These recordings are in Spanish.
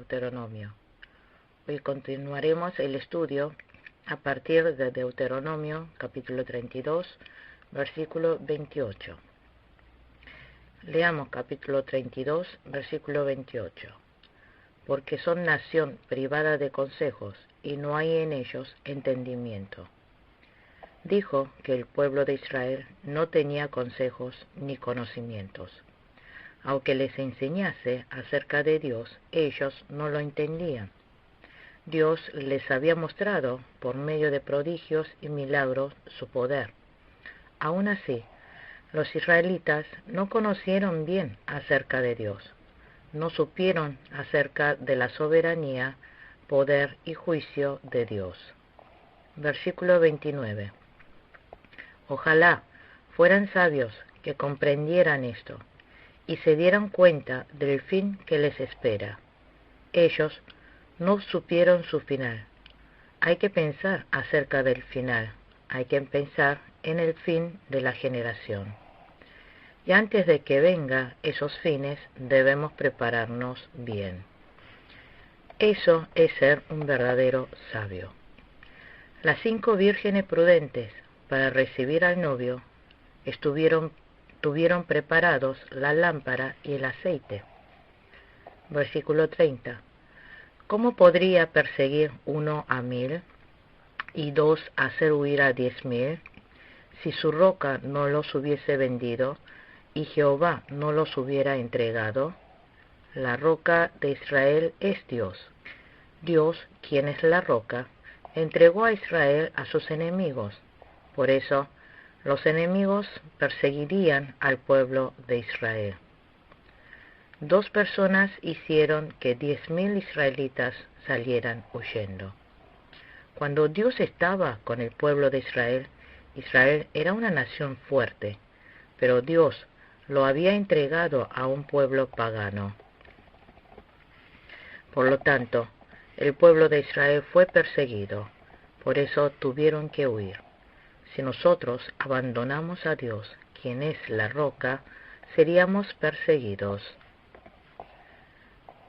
Deuteronomio. Hoy continuaremos el estudio a partir de Deuteronomio, capítulo 32, versículo 28. Leamos capítulo 32, versículo 28. Porque son nación privada de consejos, y no hay en ellos entendimiento. Dijo que el pueblo de Israel no tenía consejos ni conocimientos. Aunque les enseñase acerca de Dios, ellos no lo entendían. Dios les había mostrado, por medio de prodigios y milagros, su poder. Aún así, los israelitas no conocieron bien acerca de Dios. No supieron acerca de la soberanía, poder y juicio de Dios. Versículo 29. Ojalá fueran sabios que comprendieran esto y se dieran cuenta del fin que les espera. Ellos no supieron su final. Hay que pensar acerca del final. Hay que pensar en el fin de la generación. Y antes de que vengan esos fines, debemos prepararnos bien. Eso es ser un verdadero sabio. Las 5 vírgenes prudentes para recibir al novio tuvieron preparados la lámpara y el aceite. Versículo 30. ¿Cómo podría perseguir 1 a 1000 y 2 hacer huir a 10,000 si su roca no los hubiese vendido y Jehová no los hubiera entregado? La roca de Israel es Dios. Dios, quien es la roca, entregó a Israel a sus enemigos. Por eso, los enemigos perseguirían al pueblo de Israel. 2 personas hicieron que 10,000 israelitas salieran huyendo. Cuando Dios estaba con el pueblo de Israel, Israel era una nación fuerte, pero Dios lo había entregado a un pueblo pagano. Por lo tanto, el pueblo de Israel fue perseguido, por eso tuvieron que huir. Si nosotros abandonamos a Dios, quien es la roca, seríamos perseguidos.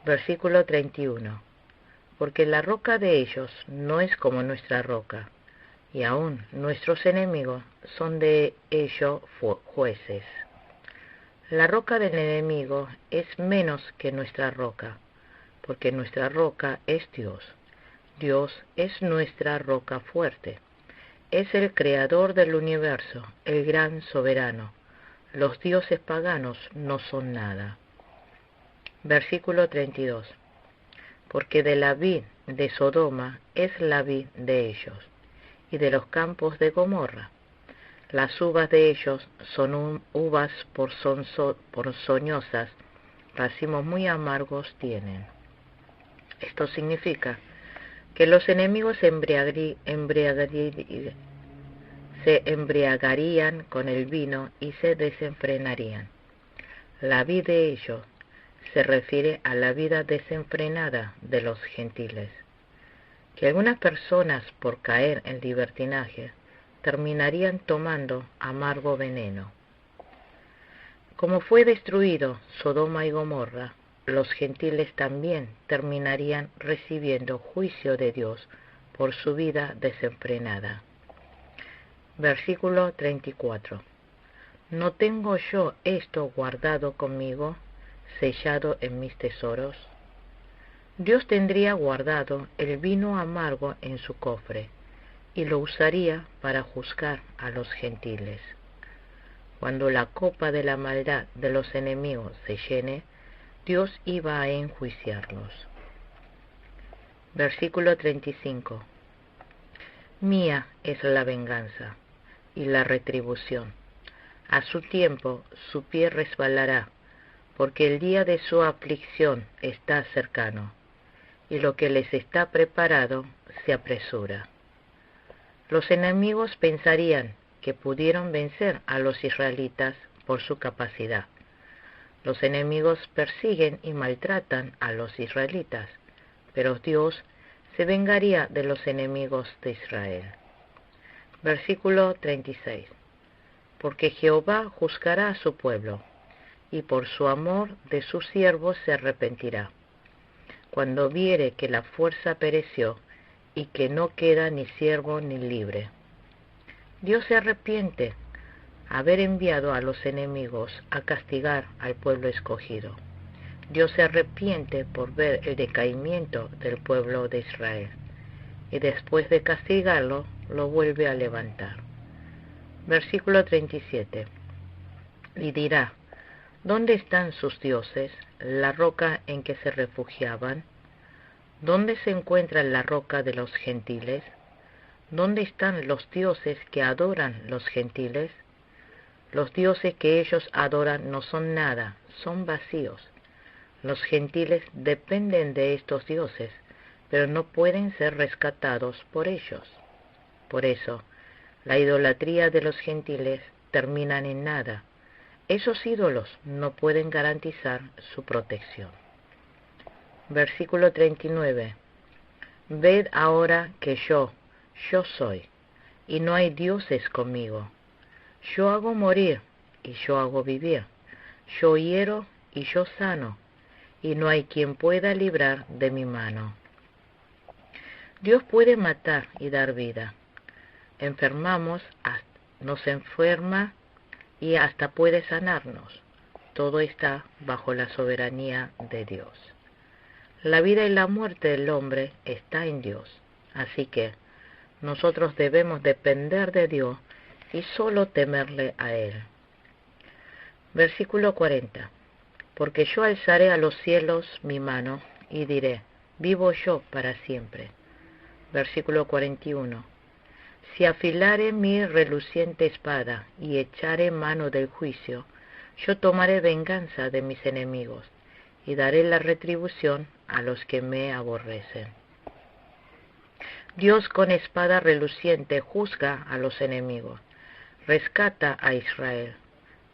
Versículo 31. Porque la roca de ellos no es como nuestra roca, y aún nuestros enemigos son de ellos jueces. La roca del enemigo es menos que nuestra roca, porque nuestra roca es Dios. Dios es nuestra roca fuerte. Es el creador del universo, el gran soberano. Los dioses paganos no son nada. Versículo 32. Porque de la vid de Sodoma es la vid de ellos, y de los campos de Gomorra. Las uvas de ellos son uvas ponzoñosas, racimos muy amargos tienen. Esto significa que los enemigos se embriagarían con el vino y se desenfrenarían. La vid de ellos se refiere a la vida desenfrenada de los gentiles, que algunas personas por caer en libertinaje terminarían tomando amargo veneno. Como fue destruido Sodoma y Gomorra, los gentiles también terminarían recibiendo juicio de Dios por su vida desenfrenada. Versículo 34. ¿No tengo yo esto guardado conmigo, sellado en mis tesoros? Dios tendría guardado el vino amargo en su cofre y lo usaría para juzgar a los gentiles. Cuando la copa de la maldad de los enemigos se llene, Dios iba a enjuiciarlos. Versículo 35. Mía es la venganza y la retribución. A su tiempo su pie resbalará, porque el día de su aflicción está cercano, y lo que les está preparado se apresura. Los enemigos pensarían que pudieron vencer a los israelitas por su capacidad. Los enemigos persiguen y maltratan a los israelitas, pero Dios se vengaría de los enemigos de Israel. Versículo 36. Porque Jehová juzgará a su pueblo, y por su amor de sus siervos se arrepentirá. cuando viere que la fuerza pereció y que no queda ni siervo ni libre. Dios se arrepiente haber enviado a los enemigos a castigar al pueblo escogido. Dios se arrepiente por ver el decaimiento del pueblo de Israel, y después de castigarlo, lo vuelve a levantar. Versículo 37. Y dirá: ¿dónde están sus dioses, la roca en que se refugiaban? ¿Dónde se encuentra la roca de los gentiles? ¿Dónde están los dioses que adoran los gentiles? Los dioses que ellos adoran no son nada, son vacíos. Los gentiles dependen de estos dioses, pero no pueden ser rescatados por ellos. Por eso, la idolatría de los gentiles termina en nada. Esos ídolos no pueden garantizar su protección. Versículo 39. Ved ahora que yo soy, y no hay dioses conmigo. Yo hago morir, y yo hago vivir. Yo hiero, y yo sano, y no hay quien pueda librar de mi mano. Dios puede matar y dar vida. Nos enferma y hasta puede sanarnos. Todo está bajo la soberanía de Dios. La vida y la muerte del hombre está en Dios. Así que nosotros debemos depender de Dios y solo temerle a Él. Versículo 40. Porque yo alzaré a los cielos mi mano y diré: vivo yo para siempre. Versículo 41. Si afilare mi reluciente espada y echare mano del juicio, yo tomaré venganza de mis enemigos y daré la retribución a los que me aborrecen. Dios con espada reluciente juzga a los enemigos, rescata a Israel.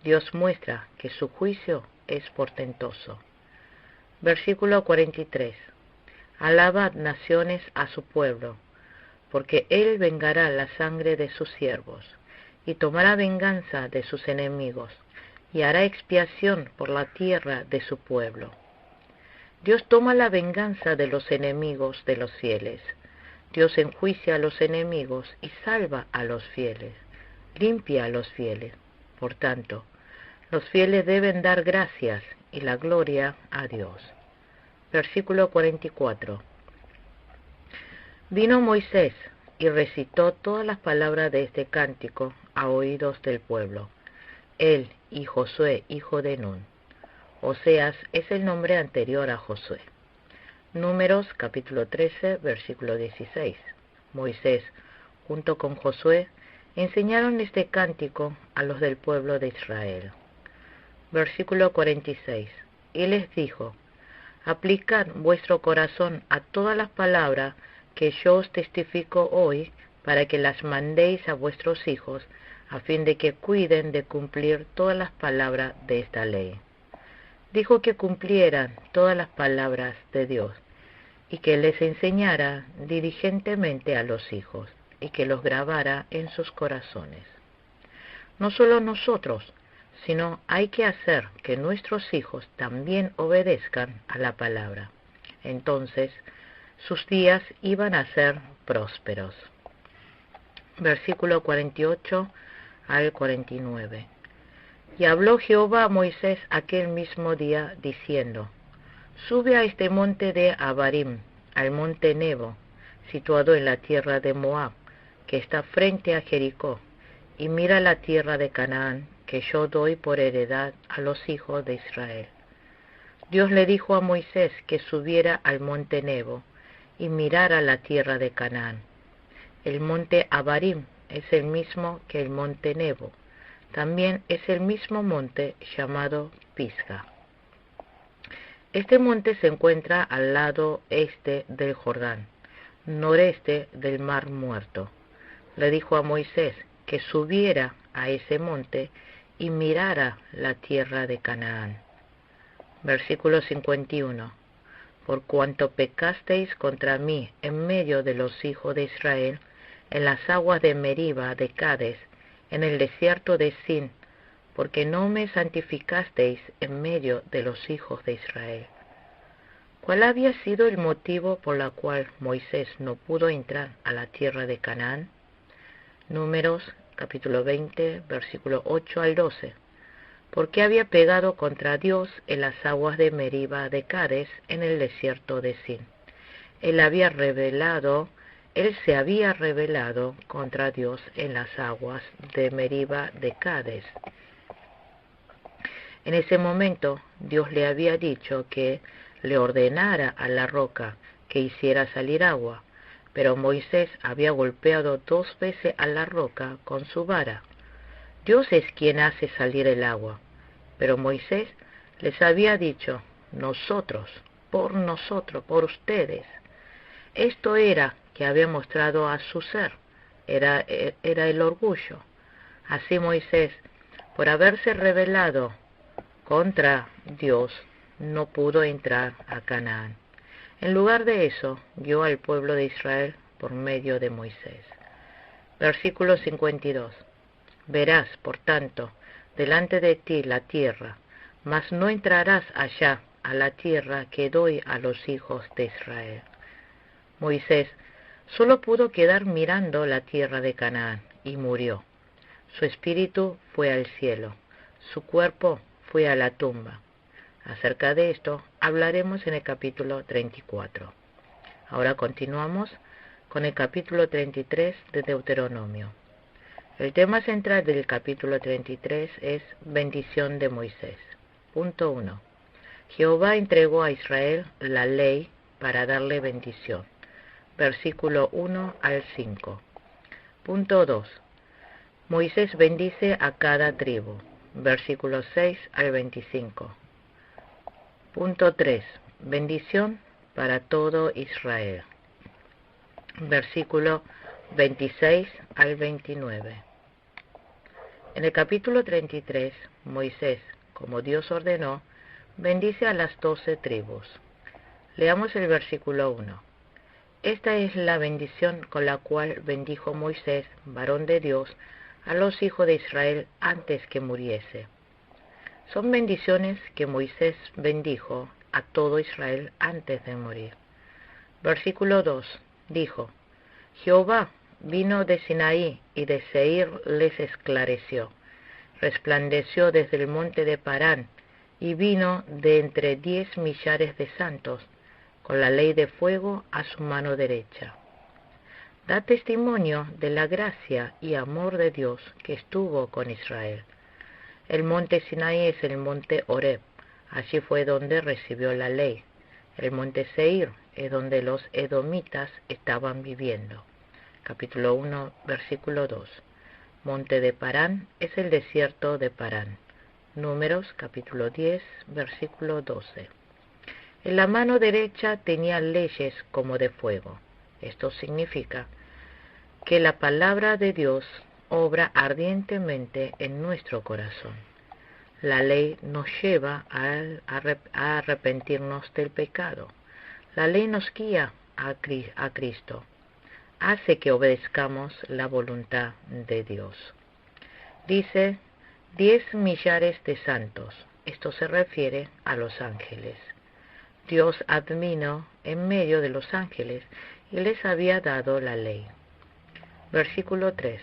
Dios muestra que su juicio es portentoso. Versículo 43. Alabad naciones a su pueblo, porque Él vengará la sangre de sus siervos, y tomará venganza de sus enemigos, y hará expiación por la tierra de su pueblo. Dios toma la venganza de los enemigos de los fieles. Dios enjuicia a los enemigos y salva a los fieles, limpia a los fieles. Por tanto, los fieles deben dar gracias y la gloria a Dios. Versículo 44. Vino Moisés y recitó todas las palabras de este cántico a oídos del pueblo, él y Josué, hijo de Nun. Oseas es el nombre anterior a Josué. Números capítulo 13, versículo 16. Moisés, junto con Josué, enseñaron este cántico a los del pueblo de Israel. Versículo 46. Y les dijo: aplicad vuestro corazón a todas las palabras que yo os testifico hoy, para que las mandéis a vuestros hijos, a fin de que cuiden de cumplir todas las palabras de esta ley. Dijo que cumplieran todas las palabras de Dios, y que les enseñara diligentemente a los hijos, y que los grabara en sus corazones. No solo nosotros, sino hay que hacer que nuestros hijos también obedezcan a la palabra. Entonces, sus días iban a ser prósperos. Versículo 48 al 49. Y habló Jehová a Moisés aquel mismo día, diciendo: sube a este monte de Abarim, al monte Nebo, situado en la tierra de Moab, que está frente a Jericó, y mira la tierra de Canaán, que yo doy por heredad a los hijos de Israel. Dios le dijo a Moisés que subiera al monte Nebo y mirara la tierra de Canaán. El monte Abarim es el mismo que el monte Nebo. También es el mismo monte llamado Pisga. Este monte se encuentra al lado este del Jordán, noreste del Mar Muerto. Le dijo a Moisés que subiera a ese monte y mirara la tierra de Canaán. Versículo 51. Por cuanto pecasteis contra mí en medio de los hijos de Israel, en las aguas de Meriba de Cades, en el desierto de Sin, porque no me santificasteis en medio de los hijos de Israel. ¿Cuál había sido el motivo por el cual Moisés no pudo entrar a la tierra de Canaán? Números capítulo 20, versículo 8 al 12. Porque había pegado contra Dios en las aguas de Meriba de Cades en el desierto de Sin. Él se había rebelado contra Dios en las aguas de Meriba de Cades. En ese momento Dios le había dicho que le ordenara a la roca que hiciera salir agua, pero Moisés había golpeado 2 veces a la roca con su vara. Dios es quien hace salir el agua, pero Moisés les había dicho, nosotros, por ustedes. Esto era que había mostrado a su ser, era el orgullo. Así Moisés, por haberse rebelado contra Dios, no pudo entrar a Canaán. En lugar de eso, guió al pueblo de Israel por medio de Moisés. Versículo 52. Verás, por tanto, delante de ti la tierra, mas no entrarás allá a la tierra que doy a los hijos de Israel. Moisés solo pudo quedar mirando la tierra de Canaán y murió. Su espíritu fue al cielo, su cuerpo fue a la tumba. Acerca de esto hablaremos en el capítulo 34. Ahora continuamos con el capítulo 33 de Deuteronomio. El tema central del capítulo 33 es bendición de Moisés. Punto 1. Jehová entregó a Israel la ley para darle bendición. Versículo 1 al 5. Punto 2. Moisés bendice a cada tribu. Versículo 6 al 25. Punto 3. Bendición para todo Israel. Versículo 26 al 29. En el capítulo 33, Moisés, como Dios ordenó, bendice a las 12 tribus. Leamos el versículo 1. Esta es la bendición con la cual bendijo Moisés, varón de Dios, a los hijos de Israel antes que muriese. Son bendiciones que Moisés bendijo a todo Israel antes de morir. Versículo 2. Dijo, Jehová vino de Sinaí y de Seir les esclareció. Resplandeció desde el monte de Parán y vino de entre 10 millares de santos, con la ley de fuego a su mano derecha. Da testimonio de la gracia y amor de Dios que estuvo con Israel. El monte Sinaí es el monte Horeb, allí fue donde recibió la ley. El monte Seir es donde los edomitas estaban viviendo. Capítulo 1, versículo 2. Monte de Parán es el desierto de Parán. Números, capítulo 10, versículo 12. En la mano derecha tenía leyes como de fuego. Esto significa que la palabra de Dios obra ardientemente en nuestro corazón. La ley nos lleva a arrepentirnos del pecado. La ley nos guía a Cristo. Hace que obedezcamos la voluntad de Dios. Dice 10 millares de santos. Esto se refiere a los ángeles. Dios adminó en medio de los ángeles y les había dado la ley. Versículo 3.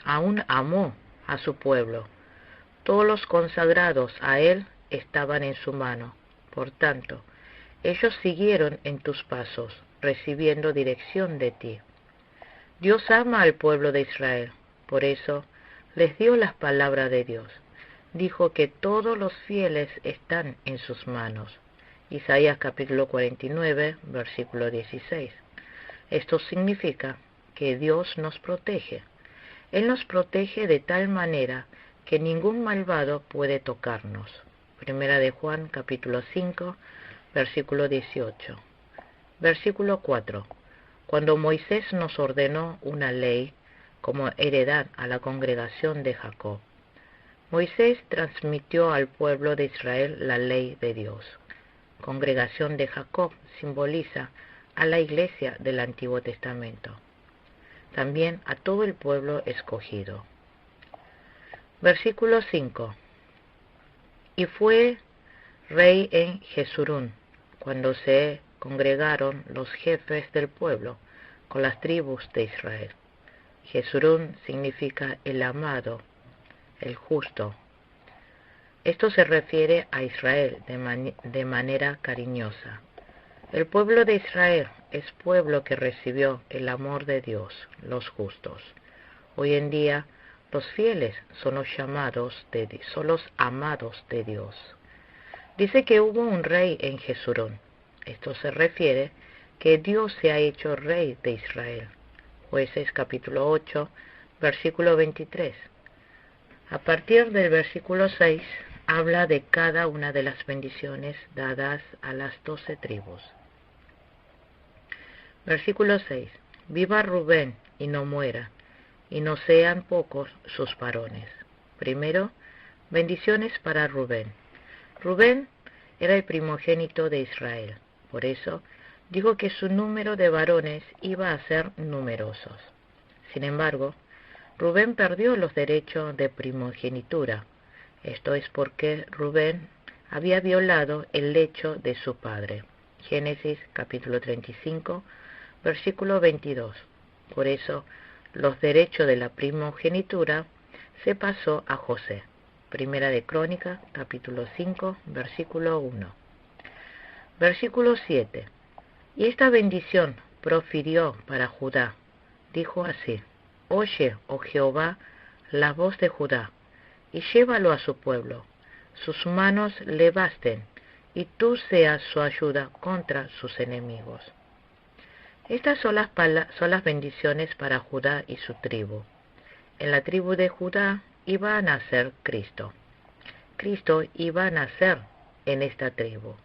Aún amó a su pueblo. Todos los consagrados a él estaban en su mano. Por tanto, ellos siguieron en tus pasos, recibiendo dirección de ti. Dios ama al pueblo de Israel, por eso les dio las palabras de Dios. Dijo que todos los fieles están en sus manos. Isaías capítulo 49, versículo 16. Esto significa que Dios nos protege. Él nos protege de tal manera que ningún malvado puede tocarnos. Primera de Juan capítulo 5, versículo 18. Versículo 4. Cuando Moisés nos ordenó una ley como heredad a la congregación de Jacob, Moisés transmitió al pueblo de Israel la ley de Dios. Congregación de Jacob simboliza a la iglesia del Antiguo Testamento. También a todo el pueblo escogido. Versículo 5. Y fue rey en Jesurún, cuando se congregaron los jefes del pueblo con las tribus de Israel. Jeshurun significa el amado, el justo. Esto se refiere a Israel de manera cariñosa. El pueblo de Israel es pueblo que recibió el amor de Dios, los justos. Hoy en día, los fieles son los son los amados de Dios. Dice que hubo un rey en Jeshurun. Esto se refiere que Dios se ha hecho rey de Israel. Jueces capítulo 8, versículo 23. A partir del versículo 6, habla de cada una de las bendiciones dadas a las 12 tribus. Versículo 6. Viva Rubén y no muera, y no sean pocos sus varones. Primero, bendiciones para Rubén. Rubén era el primogénito de Israel. Por eso, dijo que su número de varones iba a ser numerosos. Sin embargo, Rubén perdió los derechos de primogenitura. Esto es porque Rubén había violado el lecho de su padre. Génesis capítulo 35, versículo 22. Por eso, los derechos de la primogenitura se pasó a José. Primera de Crónicas, capítulo 5, versículo 1. Versículo 7. Y esta bendición profirió para Judá. Dijo así: Oye, oh Jehová, la voz de Judá, y llévalo a su pueblo. Sus manos le basten, y tú seas su ayuda contra sus enemigos. Estas son las bendiciones para Judá y su tribu. En la tribu de Judá iba a nacer Cristo. Cristo iba a nacer en esta tribu.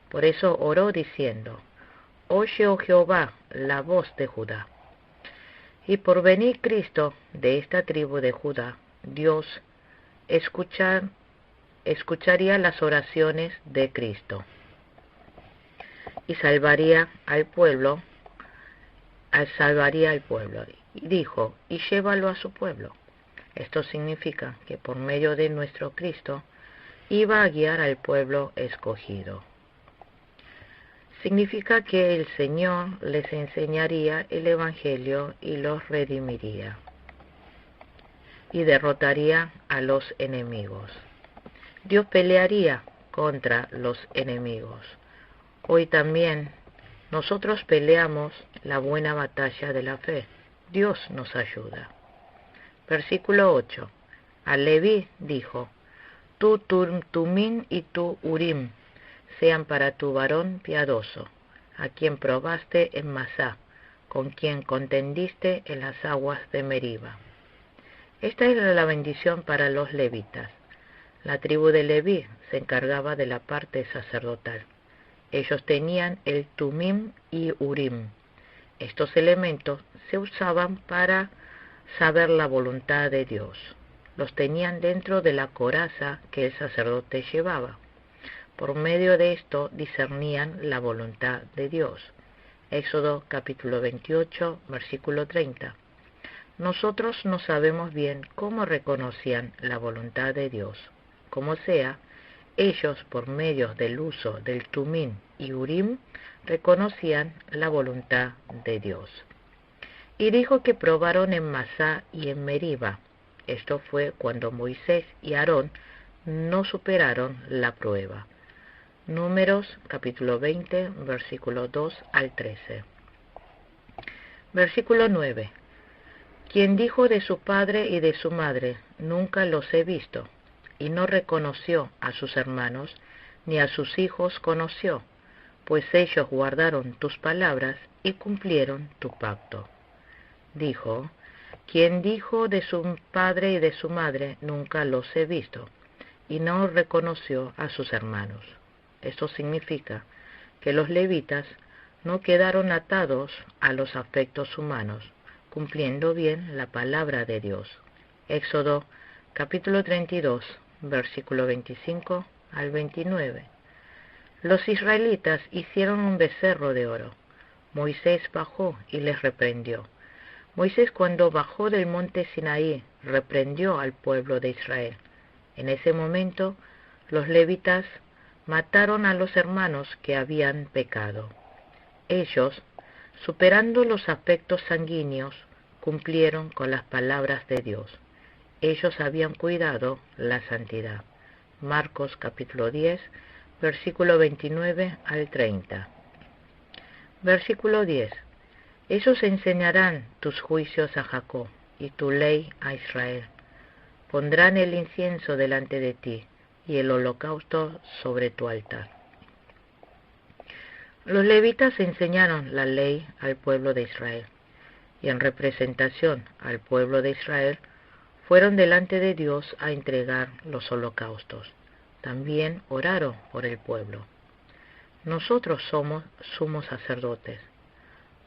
Por eso oró diciendo: Oye, oh Jehová, la voz de Judá. Y por venir Cristo de esta tribu de Judá, Dios escucharía las oraciones de Cristo y salvaría al pueblo. Y dijo: y llévalo a su pueblo. Esto significa que por medio de nuestro Cristo iba a guiar al pueblo escogido. Significa que el Señor les enseñaría el Evangelio y los redimiría, y derrotaría a los enemigos. Dios pelearía contra los enemigos. Hoy también nosotros peleamos la buena batalla de la fe. Dios nos ayuda. Versículo 8. A Leví dijo: tu Tumín y tu Urim sean para tu varón piadoso, a quien probaste en Masá, con quien contendiste en las aguas de Meriba. Esta era la bendición para los levitas. La tribu de Leví se encargaba de la parte sacerdotal. Ellos tenían el Tumim y Urim. Estos elementos se usaban para saber la voluntad de Dios. Los tenían dentro de la coraza que el sacerdote llevaba. Por medio de esto discernían la voluntad de Dios. Éxodo capítulo 28, versículo 30. Nosotros no sabemos bien cómo reconocían la voluntad de Dios. Como sea, ellos, por medio del uso del Tumim y Urim, reconocían la voluntad de Dios. Y dijo que probaron en Masá y en Meriba. Esto fue cuando Moisés y Aarón no superaron la prueba. Números capítulo 20, versículo 2 al 13. Versículo 9. Quien dijo de su padre y de su madre: nunca los he visto, y no reconoció a sus hermanos, ni a sus hijos conoció, pues ellos guardaron tus palabras y cumplieron tu pacto. Dijo: quien dijo de su padre y de su madre: nunca los he visto, y no reconoció a sus hermanos. Esto significa que los levitas no quedaron atados a los afectos humanos, cumpliendo bien la palabra de Dios. Éxodo capítulo 32, versículo 25 al 29. Los israelitas hicieron un becerro de oro. Moisés bajó y les reprendió. Moisés, cuando bajó del monte Sinaí, reprendió al pueblo de Israel. En ese momento, los levitas mataron a los hermanos que habían pecado. Ellos, superando los aspectos sanguíneos, cumplieron con las palabras de Dios. Ellos habían cuidado la santidad. Marcos capítulo 10, versículo 29 al 30. Versículo 10. Ellos enseñarán tus juicios a Jacob y tu ley a Israel. Pondrán el incienso delante de ti y el holocausto sobre tu altar. Los levitas enseñaron la ley al pueblo de Israel, y en representación al pueblo de Israel fueron delante de Dios a entregar los holocaustos. También oraron por el pueblo. Nosotros somos sumos sacerdotes.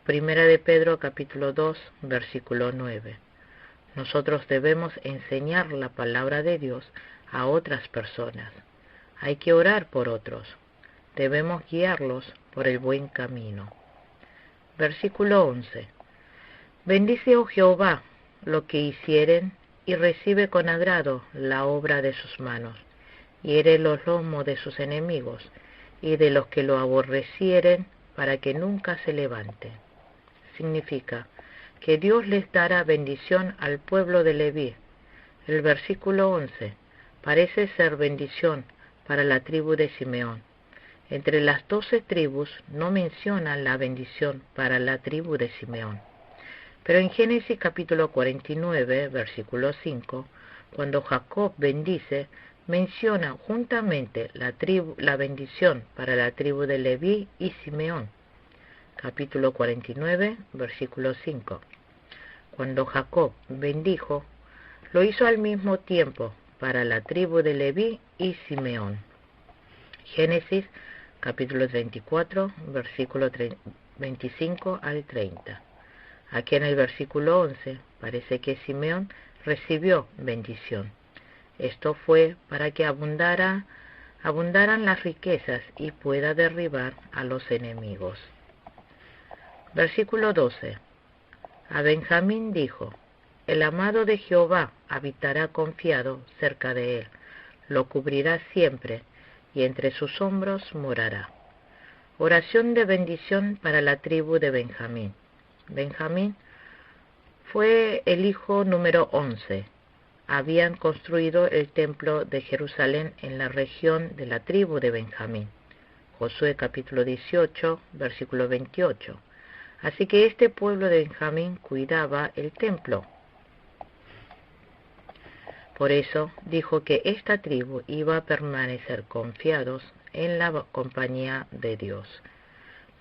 Primera de Pedro capítulo 2, versículo 9. Nosotros debemos enseñar la palabra de Dios a otras personas. Hay que orar por otros. Debemos guiarlos por el buen camino. Versículo 11. Bendice, oh Jehová, lo que hicieren, y recibe con agrado la obra de sus manos. Hiere los lomos de sus enemigos, y de los que lo aborrecieren, para que nunca se levante. Significa que Dios les dará bendición al pueblo de Leví. El versículo 11 parece ser bendición para la tribu de Simeón. Entre las 12 tribus no mencionan la bendición para la tribu de Simeón. Pero en Génesis capítulo 49, versículo 5, cuando Jacob bendice, menciona juntamente la bendición para la tribu de Leví y Simeón. Capítulo 49, versículo 5. Cuando Jacob bendijo, lo hizo al mismo tiempo para la tribu de Leví y Simeón. Génesis capítulo 34, versículo 25 al 30. Aquí en el versículo 11 parece que Simeón recibió bendición. Esto fue para que abundaran las riquezas y pueda derribar a los enemigos. Versículo 12. A Benjamín dijo: el amado de Jehová habitará confiado cerca de él, lo cubrirá siempre, y entre sus hombros morará. Oración de bendición para la tribu de Benjamín. Benjamín fue el hijo número 11. Habían construido el templo de Jerusalén en la región de la tribu de Benjamín. Josué capítulo 18, versículo 28. Así que este pueblo de Benjamín cuidaba el templo. Por eso dijo que esta tribu iba a permanecer confiados en la compañía de Dios.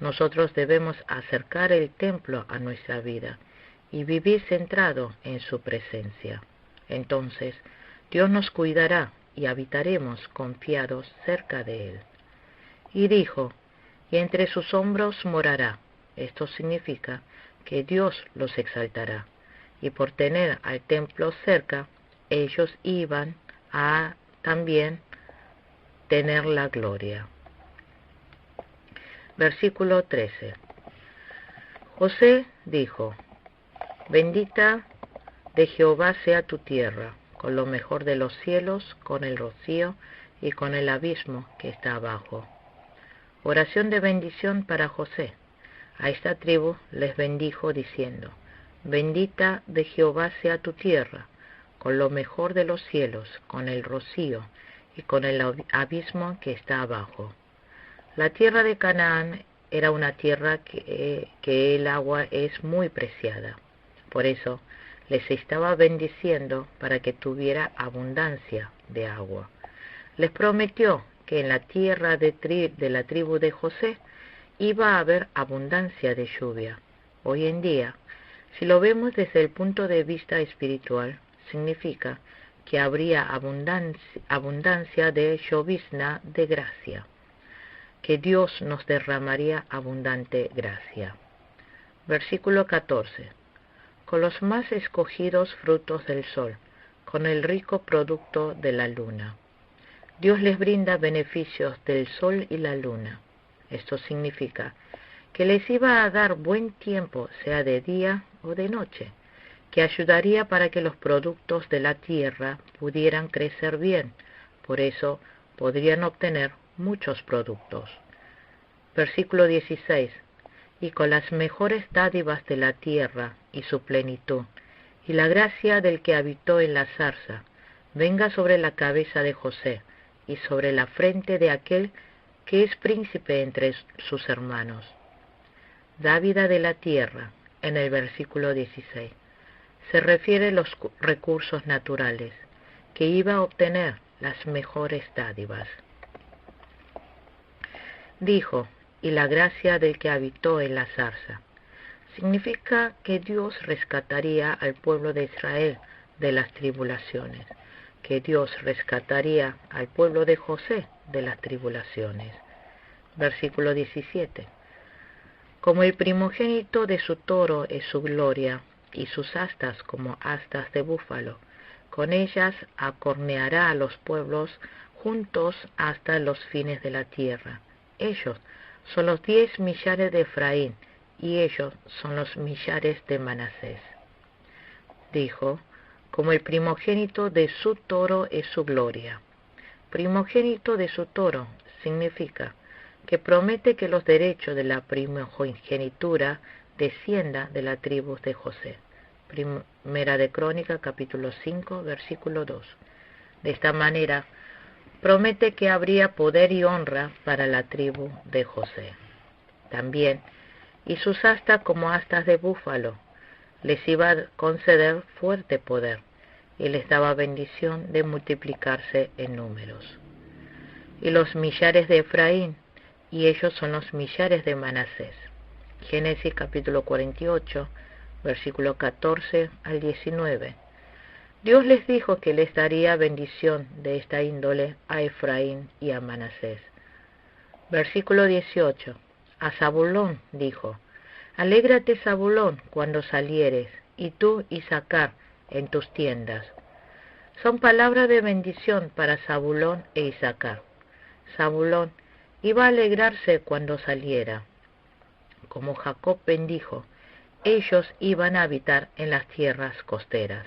Nosotros debemos acercar el templo a nuestra vida y vivir centrado en su presencia. Entonces, Dios nos cuidará y habitaremos confiados cerca de Él. Y dijo: y entre sus hombros morará. Esto significa que Dios los exaltará, y por tener al templo cerca, ellos iban a también tener la gloria. Versículo 13. José dijo: bendita de Jehová sea tu tierra, con lo mejor de los cielos, con el rocío y con el abismo que está abajo. Oración de bendición para José. A esta tribu les bendijo diciendo: bendita de Jehová sea tu tierra, con lo mejor de los cielos, con el rocío y con el abismo que está abajo. La tierra de Canaán era una tierra que el agua es muy preciada. Por eso les estaba bendiciendo para que tuviera abundancia de agua. Les prometió que en la tierra de la tribu de José iba a haber abundancia de lluvia. Hoy en día, si lo vemos desde el punto de vista espiritual, significa que habría abundancia de llovizna de gracia, que Dios nos derramaría abundante gracia. Versículo 14. Con los más escogidos frutos del sol, con el rico producto de la luna. Dios les brinda beneficios del sol y la luna. Esto significa que les iba a dar buen tiempo, sea de día o de noche, que ayudaría para que los productos de la tierra pudieran crecer bien. Por eso podrían obtener muchos productos. Versículo 16. Y con las mejores dádivas de la tierra y su plenitud, y la gracia del que habitó en la zarza, venga sobre la cabeza de José, y sobre la frente de aquel que es príncipe entre sus hermanos. Dávida de la tierra, en el versículo 16, se refiere a los recursos naturales, que iba a obtener las mejores dádivas. Dijo, y la gracia del que habitó en la zarza. Significa que Dios rescataría al pueblo de Israel de las tribulaciones, que Dios rescataría al pueblo de José de las tribulaciones. Versículo 17. Como el primogénito de su toro es su gloria, y sus astas como astas de búfalo, con ellas acorneará a los pueblos juntos hasta los fines de la tierra. Ellos son los 10 millares de Efraín, y ellos son los millares de Manasés. Dijo, como el primogénito de su toro es su gloria. Primogénito de su toro significa que promete que los derechos de la primogenitura descienda de la tribu de José. Primera de Crónica, capítulo 5, versículo 2. De esta manera, promete que habría poder y honra para la tribu de José. También, y sus astas como astas de búfalo, les iba a conceder fuerte poder, y les daba bendición de multiplicarse en números. Y los millares de Efraín, y ellos son los millares de Manasés. Génesis capítulo 48, versículo 14 al 19. Dios les dijo que les daría bendición de esta índole a Efraín y a Manasés. Versículo 18. A Zabulón dijo, alégrate Zabulón cuando salieres, y tú Isacar en tus tiendas. Son palabras de bendición para Zabulón e Isacar. Zabulón iba a alegrarse cuando saliera. Como Jacob bendijo, ellos iban a habitar en las tierras costeras.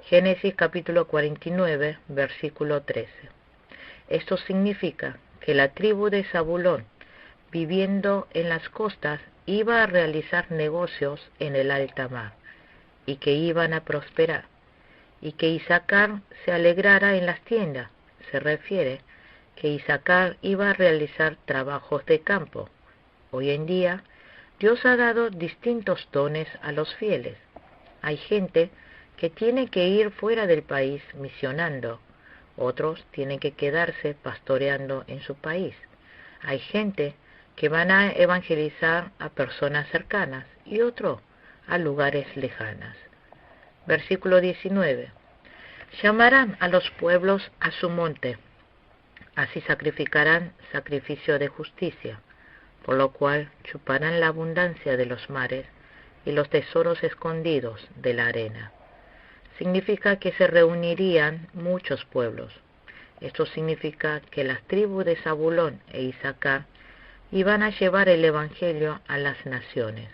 Génesis capítulo 49, versículo 13. Esto significa que la tribu de Zabulón, viviendo en las costas, iba a realizar negocios en el alta mar, y que iban a prosperar, y que Isacar se alegrara en las tiendas. Se refiere que Isacar iba a realizar trabajos de campo. Hoy en día, Dios ha dado distintos dones a los fieles. Hay gente que tiene que ir fuera del país misionando, otros tienen que quedarse pastoreando en su país. Hay gente que van a evangelizar a personas cercanas y otros a lugares lejanos. Versículo 19. Llamarán a los pueblos a su monte, así sacrificarán sacrificio de justicia, por lo cual chuparán la abundancia de los mares y los tesoros escondidos de la arena. Significa que se reunirían muchos pueblos. Esto significa que las tribus de Zabulón e Isacar iban a llevar el Evangelio a las naciones,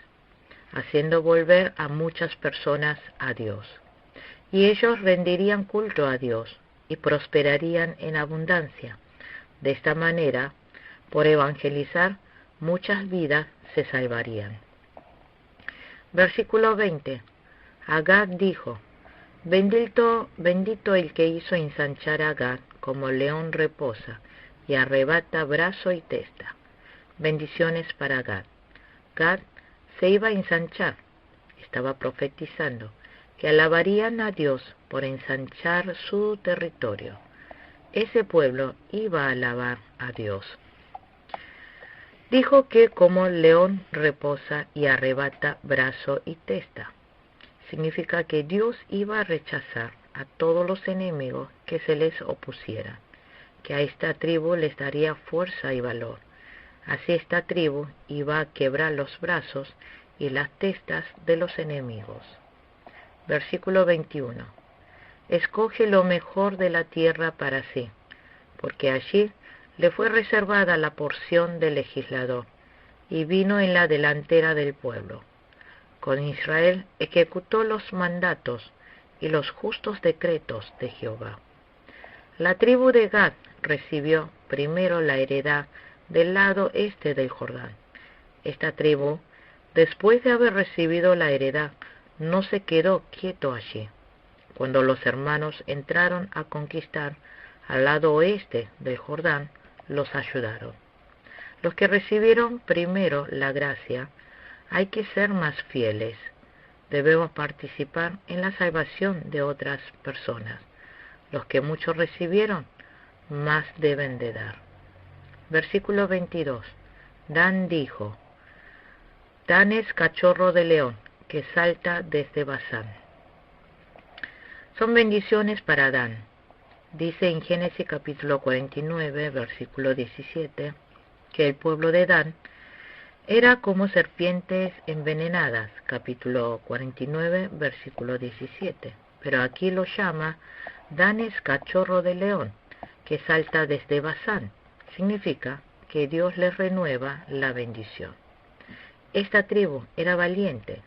haciendo volver a muchas personas a Dios. Y ellos rendirían culto a Dios y prosperarían en abundancia. De esta manera, por evangelizar, muchas vidas se salvarían. Versículo 20. Agag dijo, bendito el que hizo ensanchar a Gad como león reposa y arrebata brazo y testa. Bendiciones para Gad. Gad se iba a ensanchar. Estaba profetizando que alabarían a Dios por ensanchar su territorio. Ese pueblo iba a alabar a Dios. Dijo que como león reposa y arrebata brazo y testa. Significa que Dios iba a rechazar a todos los enemigos que se les opusieran, que a esta tribu les daría fuerza y valor. Así esta tribu iba a quebrar los brazos y las testas de los enemigos. Versículo 21. Escoge lo mejor de la tierra para sí, porque allí le fue reservada la porción del legislador, y vino en la delantera del pueblo. Con Israel ejecutó los mandatos y los justos decretos de Jehová. La tribu de Gad recibió primero la heredad del lado este del Jordán. Esta tribu, después de haber recibido la heredad, no se quedó quieto allí. Cuando los hermanos entraron a conquistar al lado oeste del Jordán, los ayudaron. Los que recibieron primero la gracia, hay que ser más fieles. Debemos participar en la salvación de otras personas. Los que mucho recibieron, más deben de dar. Versículo 22. Dan dijo: Dan es cachorro de león, que salta desde Basán. Son bendiciones para Dan. Dice en Génesis capítulo 49, versículo 17, que el pueblo de Dan era como serpientes envenenadas, capítulo 49, versículo 17. Pero aquí lo llama Dan es cachorro de león, que salta desde Basán. Significa que Dios les renueva la bendición. Esta tribu era valiente.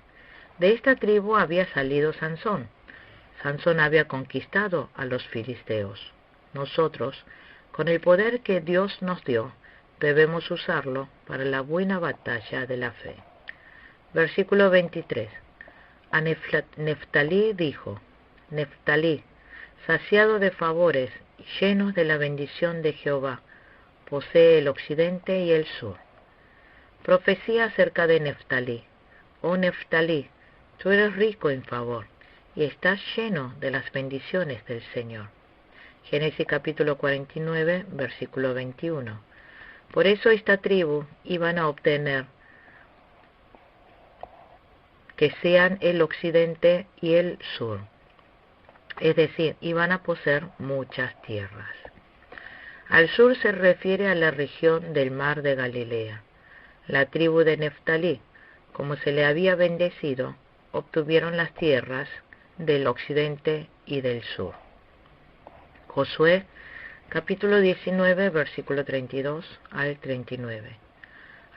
De esta tribu había salido Sansón. Sansón había conquistado a los filisteos. Nosotros, con el poder que Dios nos dio, debemos usarlo para la buena batalla de la fe. Versículo 23. A Neftalí dijo: Neftalí, saciado de favores y llenos de la bendición de Jehová, posee el occidente y el sur. Profecía acerca de Neftalí. Oh Neftalí, tú eres rico en favor y estás lleno de las bendiciones del Señor. Génesis capítulo 49, versículo 21. Por eso esta tribu iban a obtener que sean el occidente y el sur. Es decir, iban a poseer muchas tierras. Al sur se refiere a la región del mar de Galilea. La tribu de Neftalí, como se le había bendecido, obtuvieron las tierras del occidente y del sur. Josué, capítulo 19, versículo 32 al 39.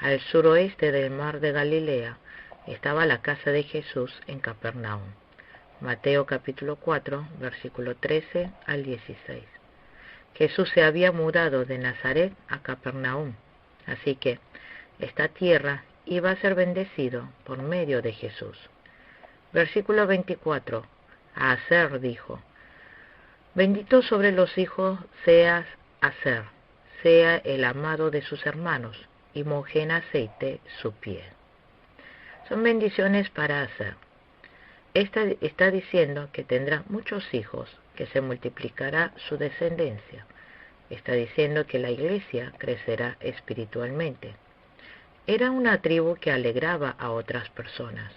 Al suroeste del mar de Galilea estaba la casa de Jesús en Capernaum. Mateo capítulo 4, versículo 13 al 16. Jesús se había mudado de Nazaret a Capernaum, así que esta tierra iba a ser bendecido por medio de Jesús. Versículo 24. A Aser dijo: Bendito sobre los hijos seas Aser, sea el amado de sus hermanos, y mojé en aceite su pie. Son bendiciones para Aser. Esta está diciendo que tendrá muchos hijos, que se multiplicará su descendencia. Está diciendo que la iglesia crecerá espiritualmente. Era una tribu que alegraba a otras personas.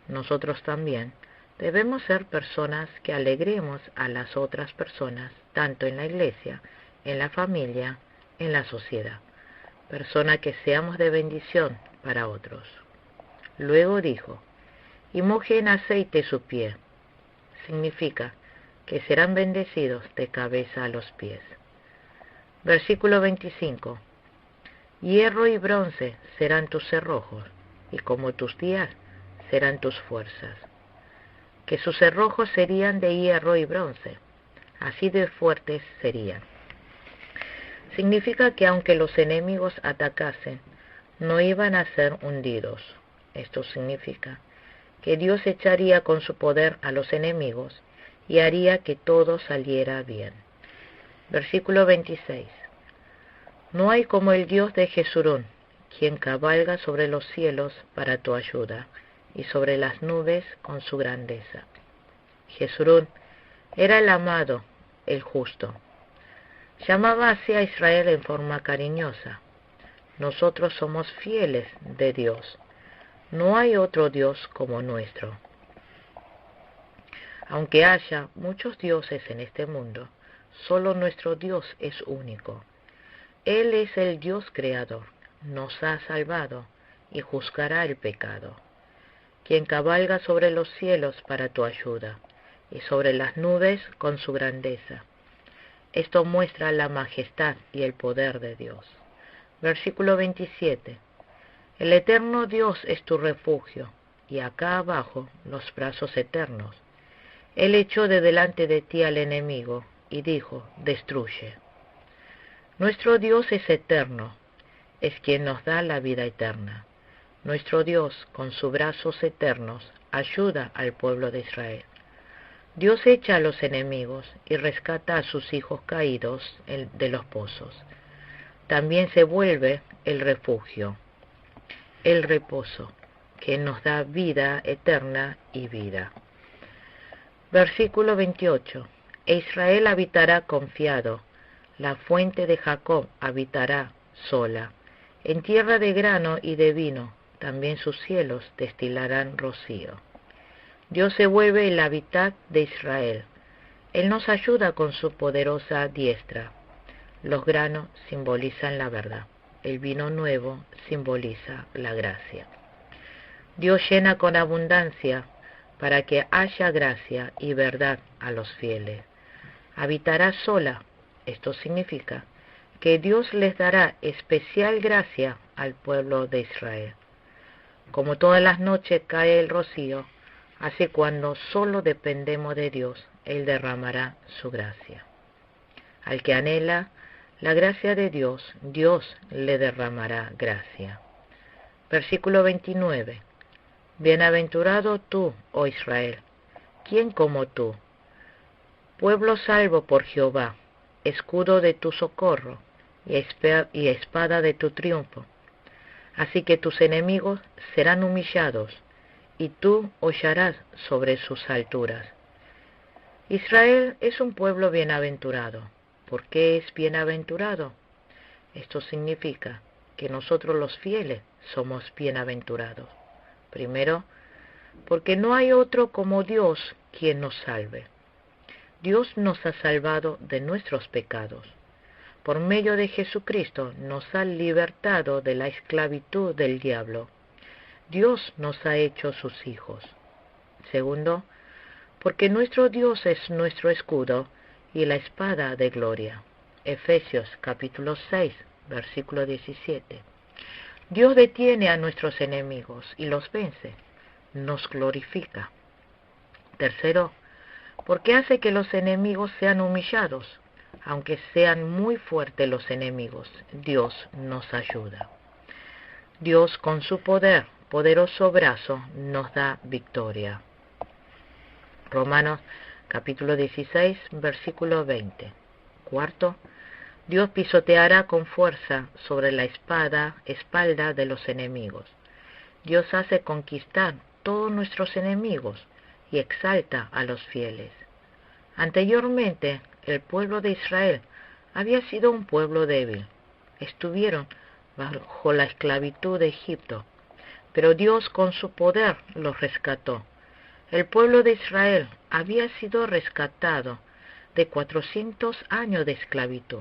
Nosotros también debemos ser personas que alegremos a las otras personas, tanto en la iglesia, en la familia, en la sociedad. Personas que seamos de bendición para otros. Luego dijo: y moje en aceite su pie. Significa que serán bendecidos de cabeza a los pies. Versículo 25. Hierro y bronce serán tus cerrojos, y como tus días serán tus fuerzas. Que sus cerrojos serían de hierro y bronce, así de fuertes serían. Significa que aunque los enemigos atacasen, no iban a ser hundidos. Esto significa que Dios echaría con su poder a los enemigos y haría que todo saliera bien. Versículo 26. No hay como el Dios de Jeshurún, quien cabalga sobre los cielos para tu ayuda, y sobre las nubes con su grandeza. Jeshurún era el amado, el justo. Llamaba así a Israel en forma cariñosa. Nosotros somos fieles de Dios. No hay otro Dios como nuestro. Aunque haya muchos dioses en este mundo, solo nuestro Dios es único. Él es el Dios creador, nos ha salvado y juzgará el pecado. Quien cabalga sobre los cielos para tu ayuda, y sobre las nubes con su grandeza. Esto muestra la majestad y el poder de Dios. Versículo 27. El eterno Dios es tu refugio, y acá abajo los brazos eternos. Él echó de delante de ti al enemigo, y dijo: destruye. Nuestro Dios es eterno, es quien nos da la vida eterna. Nuestro Dios, con sus brazos eternos, ayuda al pueblo de Israel. Dios echa a los enemigos y rescata a sus hijos caídos de los pozos. También se vuelve el refugio, el reposo, que nos da vida eterna y vida. Versículo 28. E Israel habitará confiado, la fuente de Jacob habitará sola. En tierra de grano y de vino, también sus cielos destilarán rocío. Dios se vuelve el hábitat de Israel. Él nos ayuda con su poderosa diestra. Los granos simbolizan la verdad. El vino nuevo simboliza la gracia. Dios llena con abundancia para que haya gracia y verdad a los fieles. Habitará sola. Esto significa que Dios les dará especial gracia al pueblo de Israel. Como todas las noches cae el rocío, así cuando solo dependemos de Dios, Él derramará su gracia. Al que anhela la gracia de Dios, Dios le derramará gracia. Versículo 29. Bienaventurado tú, oh Israel, ¿quién como tú? Pueblo salvo por Jehová, escudo de tu socorro y espada de tu triunfo. Así que tus enemigos serán humillados, y tú hollarás sobre sus alturas. Israel es un pueblo bienaventurado. ¿Por qué es bienaventurado? Esto significa que nosotros los fieles somos bienaventurados. Primero, porque no hay otro como Dios quien nos salve. Dios nos ha salvado de nuestros pecados. Por medio de Jesucristo nos ha libertado de la esclavitud del diablo. Dios nos ha hecho sus hijos. Segundo, porque nuestro Dios es nuestro escudo y la espada de gloria. Efesios capítulo 6, versículo 17. Dios detiene a nuestros enemigos y los vence, nos glorifica. Tercero, porque hace que los enemigos sean humillados. Aunque sean muy fuertes los enemigos, Dios nos ayuda. Dios con su poderoso brazo, nos da victoria. Romanos capítulo 16, versículo 20. Cuarto, Dios pisoteará con fuerza sobre la espalda de los enemigos. Dios hace conquistar todos nuestros enemigos y exalta a los fieles. Anteriormente, el pueblo de Israel había sido un pueblo débil. Estuvieron bajo la esclavitud de Egipto, pero Dios con su poder los rescató. El pueblo de Israel había sido rescatado de 400 años de esclavitud.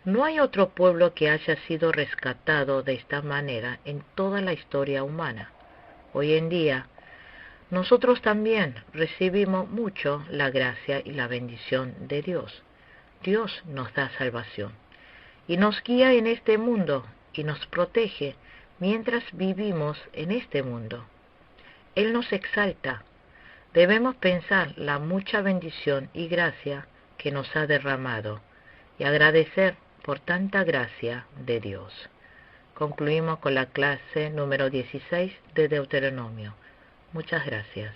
No hay otro pueblo que haya sido rescatado de esta manera en toda la historia humana. Hoy en día, nosotros también recibimos mucho la gracia y la bendición de Dios. Dios nos da salvación y nos guía en este mundo y nos protege mientras vivimos en este mundo. Él nos exalta. Debemos pensar la mucha bendición y gracia que nos ha derramado y agradecer por tanta gracia de Dios. Concluimos con la clase número 16 de Deuteronomio. Muchas gracias.